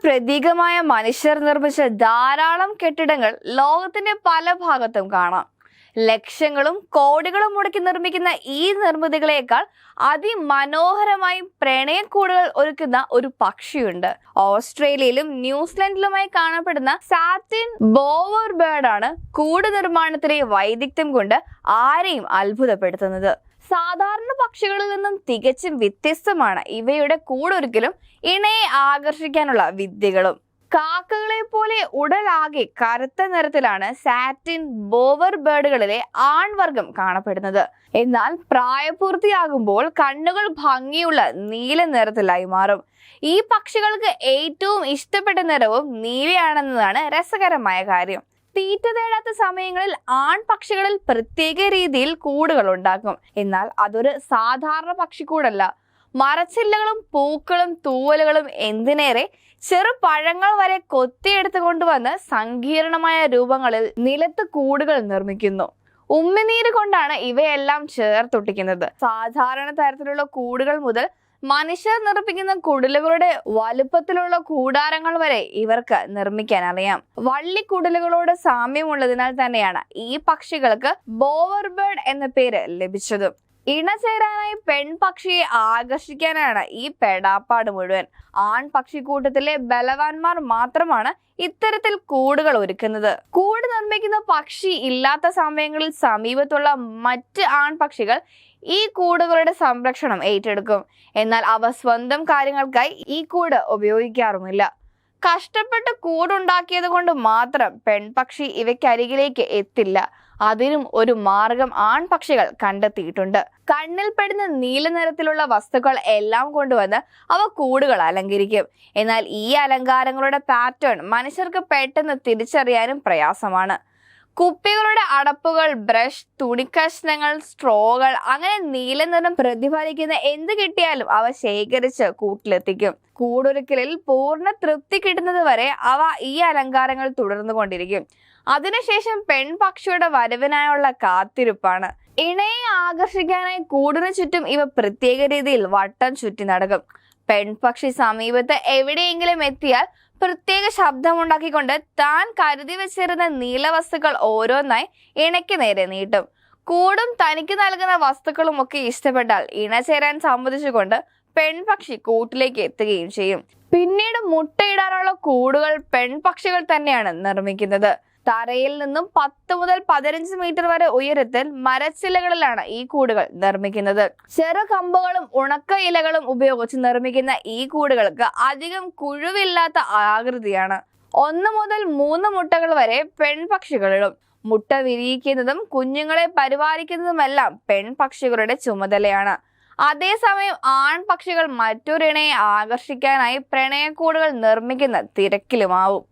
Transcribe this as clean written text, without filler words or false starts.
പ്രതീകമായ മനുഷ്യർ നിർമ്മിച്ച ധാരാളം കെട്ടിടങ്ങൾ ലോകത്തിന്റെ പല ഭാഗത്തും കാണാം. ലക്ഷങ്ങളും കോടികളും മുടക്കി നിർമ്മിക്കുന്ന ഈ നിർമ്മിതികളേക്കാൾ അതിമനോഹരമായി പ്രണയക്കൂടുകൾ ഒരുക്കുന്ന ഒരു പക്ഷിയുണ്ട്. ഓസ്ട്രേലിയയിലും ന്യൂസിലൻഡിലുമായി കാണപ്പെടുന്ന സാറ്റിൻ ബോവർ ബേർഡ് ആണ് കൂട് നിർമ്മാണത്തിലെ വൈദഗ്ധ്യം കൊണ്ട് ആരെയും അത്ഭുതപ്പെടുത്തുന്നത്. സാധാരണ പക്ഷികളിൽ നിന്നും തികച്ചും വ്യത്യസ്തമാണ് ഇവയുടെ കൂടൊരുക്കലും ഇണയെ ആകർഷിക്കാനുള്ള വിദ്യകളും. കാക്കകളെ പോലെ ഉടലാകെ കറുത്ത നിറത്തിലാണ് സാറ്റിൻ ബോവർ ബേർഡുകളിലെ ആൺവർഗം കാണപ്പെടുന്നത്. എന്നാൽ പ്രായപൂർത്തിയാകുമ്പോൾ കണ്ണുകൾ ഭംഗിയുള്ള നീല നിറത്തിലായി മാറും. ഈ പക്ഷികൾക്ക് ഏറ്റവും ഇഷ്ടപ്പെട്ട നിറവും നീലയാണെന്നതാണ് രസകരമായ കാര്യം. തീറ്റ തേടാത്ത സമയങ്ങളിൽ ആൺപക്ഷികളിൽ പ്രത്യേക രീതിയിൽ കൂടുകൾ ഉണ്ടാക്കും. എന്നാൽ അതൊരു സാധാരണ പക്ഷിക്കൂടല്ല. മരച്ചില്ലകളും പൂക്കളും തൂവലുകളും എന്തിനേറെ ചെറു പഴങ്ങൾ വരെ കൊത്തിയെടുത്ത് കൊണ്ടുവന്ന് സങ്കീർണമായ രൂപങ്ങളിൽ നിലത്ത് കൂടുകൾ നിർമ്മിക്കുന്നു. ഉമ്മിനീര് കൊണ്ടാണ് ഇവയെല്ലാം ചേർത്തൊട്ടിക്കുന്നത്. സാധാരണ തരത്തിലുള്ള കൂടുകൾ മുതൽ മനുഷ്യർ നിർമ്മിക്കുന്ന കുടിലുകളുടെ വലുപ്പത്തിലുള്ള കൂടാരങ്ങൾ വരെ ഇവർക്ക് നിർമ്മിക്കാൻ അറിയാം. വള്ളിക്കുടിലുകളോട് സാമ്യമുള്ളതിനാൽ തന്നെയാണ് ഈ പക്ഷികൾക്ക് ബോവർ ബേർഡ് എന്ന പേര് ലഭിച്ചത്. ഇണചേരാനായി പെൺപക്ഷിയെ ആകർഷിക്കാനാണ് ഈ പെടാപ്പാട് മുഴുവൻ. ആൺപക്ഷിക്കൂട്ടത്തിലെ ബലവാന്മാർ മാത്രമാണ് ഇത്തരത്തിൽ കൂടുകൾ ഒരുക്കുന്നത്. കൂട് നിർമ്മിക്കുന്ന പക്ഷി ഇല്ലാത്ത സമയങ്ങളിൽ സമീപത്തുള്ള മറ്റ് ആൺപക്ഷികൾ ഈ കൂടുകളുടെ സംരക്ഷണം ഏറ്റെടുക്കും. എന്നാൽ അവ സ്വന്തം കാര്യങ്ങൾക്കായി ഈ കൂട് ഉപയോഗിക്കാറുമില്ല. കഷ്ടപ്പെട്ട് കൂടുണ്ടാക്കിയത് കൊണ്ട് മാത്രം പെൺപക്ഷി ഇവയ്ക്കരികിലേക്ക് എത്തില്ല. അതിനും ഒരു മാർഗം ആൺപക്ഷികൾ കണ്ടെത്തിയിട്ടുണ്ട്. കണ്ണിൽ പെടുന്ന നീല നിറത്തിലുള്ള വസ്തുക്കൾ എല്ലാം കൊണ്ടുവന്ന് അവ കൂടുകൾ അലങ്കരിക്കും. എന്നാൽ ഈ അലങ്കാരങ്ങളുടെ പാറ്റേൺ മനുഷ്യർക്ക് പെട്ടെന്ന് തിരിച്ചറിയാനും പ്രയാസമാണ്. കുപ്പികളുടെ അടപ്പുകൾ, ബ്രഷ്, തുണിക്കഷ്ണങ്ങൾ, സ്ട്രോകൾ, അങ്ങനെ നീല നിറം പ്രതിഫലിക്കുന്ന എന്ത് കിട്ടിയാലും അവ ശേഖരിച്ച് കൂട്ടിലെത്തിക്കും. കൂടൊരുക്കലിൽ പൂർണ്ണ തൃപ്തി കിട്ടുന്നത് വരെ അവ ഈ അലങ്കാരങ്ങൾ തുടർന്നുകൊണ്ടിരിക്കും. അതിനുശേഷം പെൺപക്ഷിയുടെ വരവിനായുള്ള കാത്തിരിപ്പാണ്. ഇണയെ ആകർഷിക്കാനായി കൂടിനു ചുറ്റും ഇവ പ്രത്യേക രീതിയിൽ വട്ടം ചുറ്റി നടക്കും. പെൺപക്ഷി സമീപത്ത് എവിടെയെങ്കിലും എത്തിയാൽ പ്രത്യേക ശബ്ദമുണ്ടാക്കിക്കൊണ്ട് താൻ കരുതി വെച്ചിരുന്ന നീലവസ്തുക്കൾ ഓരോന്നായി ഇണയ്ക്ക് നേരെ നീട്ടും. കൂടും തനിക്ക് നൽകുന്ന വസ്തുക്കളും ഒക്കെ ഇഷ്ടപ്പെട്ടാൽ ഇണചേരാൻ സമ്മതിച്ചുകൊണ്ട് പെൺപക്ഷി കൂട്ടിലേക്ക് എത്തുകയും ചെയ്യും. പിന്നീട് മുട്ടയിടാനുള്ള കൂടുകൾ പെൺപക്ഷികൾ തന്നെയാണ് നിർമ്മിക്കുന്നത്. തറയിൽ നിന്നും 10 മുതൽ 15 മീറ്റർ വരെ ഉയരത്തിൽ മരച്ചില്ലകളിലാണ് ഈ കൂടുകൾ നിർമ്മിക്കുന്നത്. ചെറു കമ്പുകളും ഉണക്ക ഇലകളും ഉപയോഗിച്ച് നിർമ്മിക്കുന്ന ഈ കൂടുകൾക്ക് അധികം കുഴിവില്ലാത്ത ആകൃതിയാണ്. 1 മുതൽ 3 മുട്ടകൾ വരെ പെൺപക്ഷികളിടും. മുട്ട വിരിയിക്കുന്നതും കുഞ്ഞുങ്ങളെ പരിപാലിക്കുന്നതുമെല്ലാം പെൺപക്ഷികളുടെ ചുമതലയാണ്. അതേസമയം ആൺപക്ഷികൾ മറ്റൊരിണയെ ആകർഷിക്കാനായി പ്രണയക്കൂടുകൾ നിർമ്മിക്കുന്ന തിരക്കിലുമാവും.